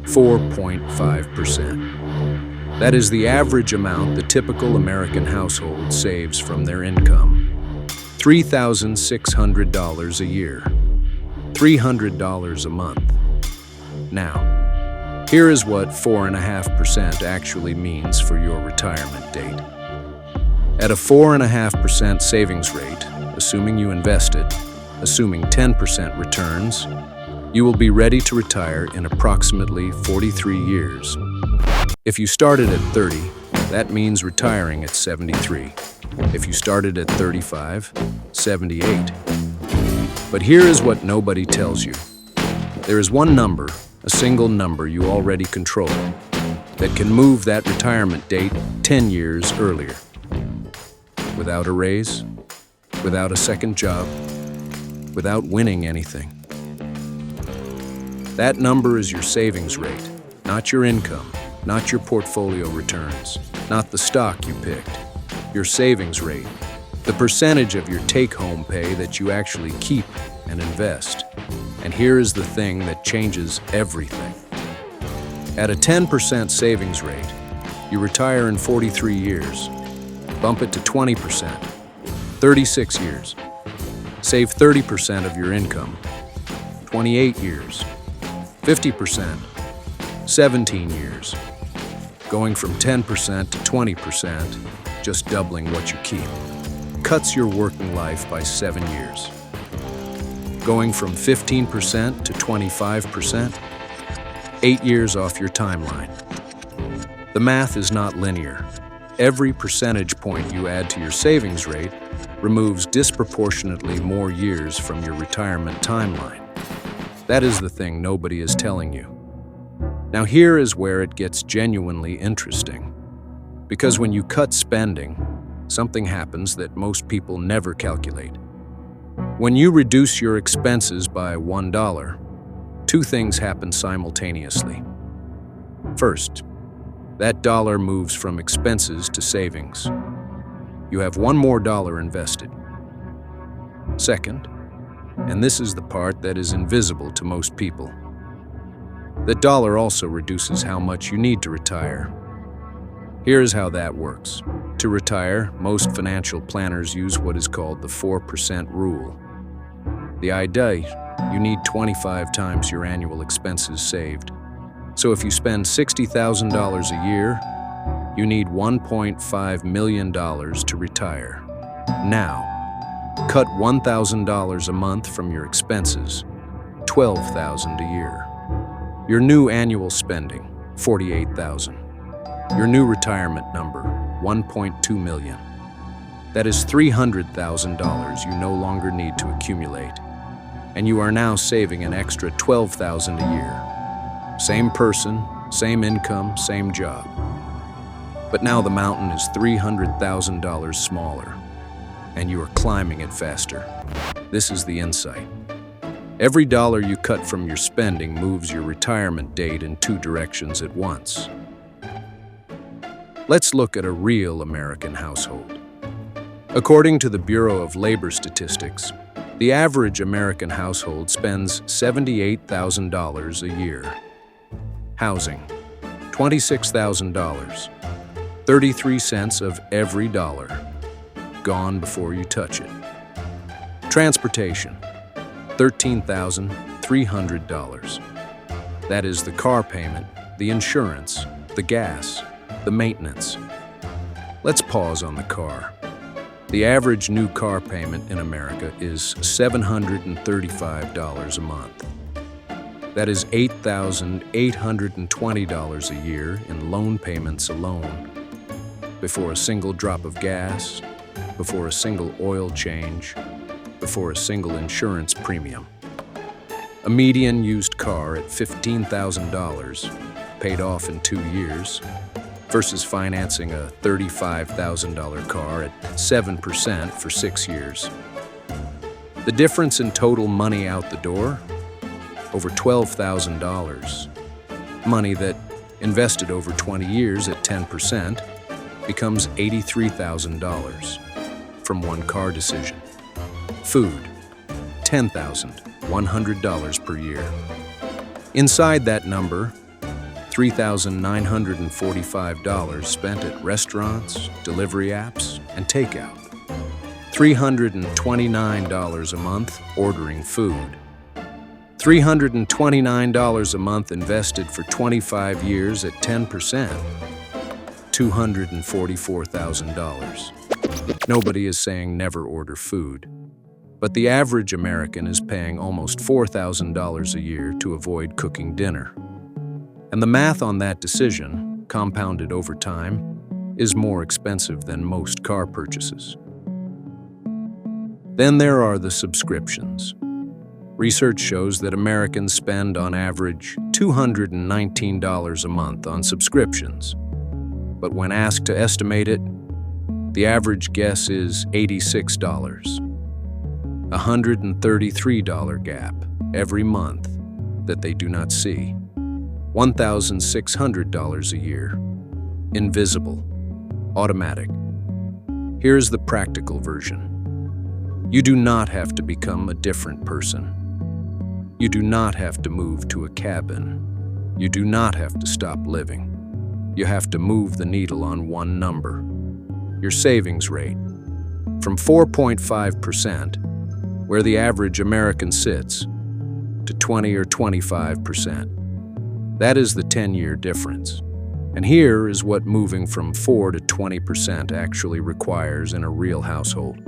4.5%. That is the average amount the typical American household saves from their income. $3,600 a year. $300 a month. Now, here is what 4.5% actually means for your retirement date. At a 4.5% savings rate, assuming you invested, assuming 10% returns, you will be ready to retire in approximately 43 years. If you started at 30, that means retiring at 73. If you started at 35, 78. But here is what nobody tells you. There is one number, a single number you already control, that can move that retirement date 10 years earlier. Without a raise, without a second job, without winning anything. That number is your savings rate, not your income, not your portfolio returns, not the stock you picked. Your savings rate, the percentage of your take-home pay that you actually keep and invest. And here is the thing that changes everything. At a 10% savings rate, you retire in 43 years. Bump it to 20%, 36 years. Save 30% of your income, 28 years. 50%, 17 years. Going from 10% to 20%, just doubling what you keep, cuts your working life by 7 years. Going from 15% to 25%, 8 years off your timeline. The math is not linear. Every percentage point you add to your savings rate removes disproportionately more years from your retirement timeline. That is the thing nobody is telling you. Now here is where it gets genuinely interesting. Because when you cut spending, something happens that most people never calculate. When you reduce your expenses by $1, two things happen simultaneously. First, that dollar moves from expenses to savings. You have one more dollar invested. Second, and this is the part that is invisible to most people, the dollar also reduces how much you need to retire. Here is how that works. To retire, most financial planners use what is called the 4% rule. The idea, you need 25 times your annual expenses saved. So if you spend $60,000 a year, you need $1.5 million to retire. Now, cut $1,000 a month from your expenses, $12,000 a year. Your new annual spending, $48,000. Your new retirement number, $1.2 million. That is $300,000 you no longer need to accumulate. And you are now saving an extra $12,000 a year. Same person, same income, same job. But now the mountain is $300,000 smaller, and you are climbing it faster. This is the insight. Every dollar you cut from your spending moves your retirement date in two directions at once. Let's look at a real American household. According to the Bureau of Labor Statistics, the average American household spends $78,000 a year. Housing, $26,000. 33 cents of every dollar, gone before you touch it. Transportation, $13,300. That is the car payment, the insurance, the gas, the maintenance. Let's pause on the car. The average new car payment in America is $735 a month. That is $8,820 a year in loan payments alone, before a single drop of gas, before a single oil change, before a single insurance premium. A median used car at $15,000, paid off in 2 years, versus financing a $35,000 car at 7% for 6 years. The difference in total money out the door? Over $12,000. Money that, invested over 20 years at 10%, becomes $83,000 from one car decision. Food, $10,100 per year. Inside that number, $3,945 spent at restaurants, delivery apps, and takeout. $329 a month ordering food. $329 a month invested for 25 years at 10%. $244,000. Nobody is saying never order food, but the average American is paying almost $4,000 a year to avoid cooking dinner. And the math on that decision, compounded over time, is more expensive than most car purchases. Then there are the subscriptions. Research shows that Americans spend on average $219 a month on subscriptions. But when asked to estimate it, the average guess is $86. A $133 gap every month that they do not see. $1,600 a year. Invisible. Automatic. Here's the practical version. You do not have to become a different person. You do not have to move to a cabin. You do not have to stop living. You have to move the needle on one number. Your savings rate. From 4.5%, where the average American sits, to 20 or 25%. That is the 10-year difference. And here is what moving from 4 to 20% actually requires in a real household.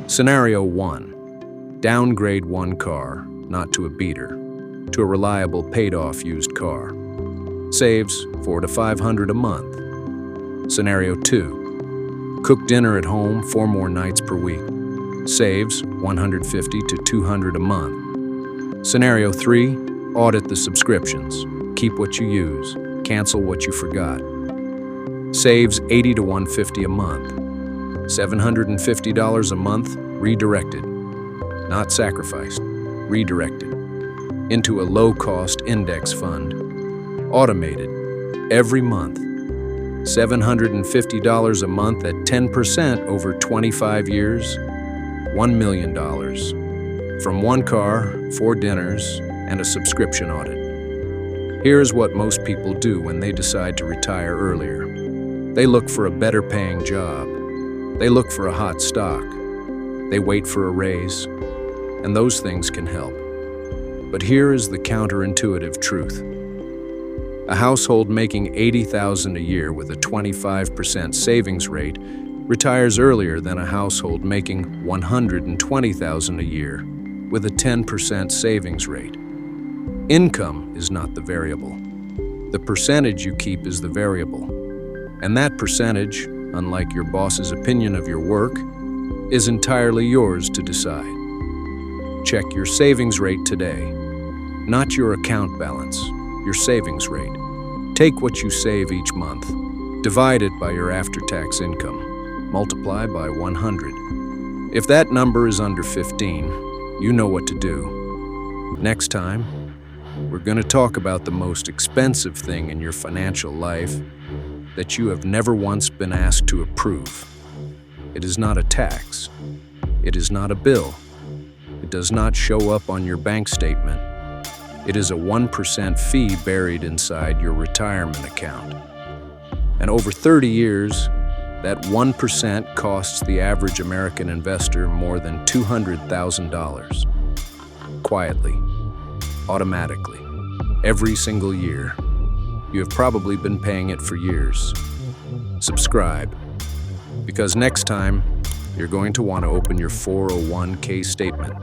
Scenario 1. Downgrade one car, not to a beater, to a reliable paid-off used car. Saves $400 to $500 a month. Scenario 2. Cook dinner at home 4 more nights per week. Saves $150 to $200 a month. Scenario 3. Audit the subscriptions. Keep what you use. Cancel what you forgot. Saves $80 to $150 a month. $750 a month redirected. Not sacrificed. Redirected. Into a low-cost index fund. Automated. Every month. $750 a month at 10% over 25 years. $1 million. From one car, 4 dinners, and a subscription audit. Here's what most people do when they decide to retire earlier. They look for a better paying job. They look for a hot stock. They wait for a raise. And those things can help. But here is the counterintuitive truth. A household making $80,000 a year with a 25% savings rate retires earlier than a household making $120,000 a year with a 10% savings rate. Income is not the variable. The percentage you keep is the variable. And that percentage, unlike your boss's opinion of your work, is entirely yours to decide. Check your savings rate today. Not your account balance, your savings rate. Take what you save each month, divide it by your after-tax income, multiply by 100. If that number is under 15, you know what to do. Next time, we're going to talk about the most expensive thing in your financial life that you have never once been asked to approve. It is not a tax. It is not a bill. It does not show up on your bank statement. It is a 1% fee buried inside your retirement account. And over 30 years, that 1% costs the average American investor more than $200,000. Quietly, automatically, every single year. You have probably been paying it for years. Subscribe, because next time, you're going to want to open your 401k statement.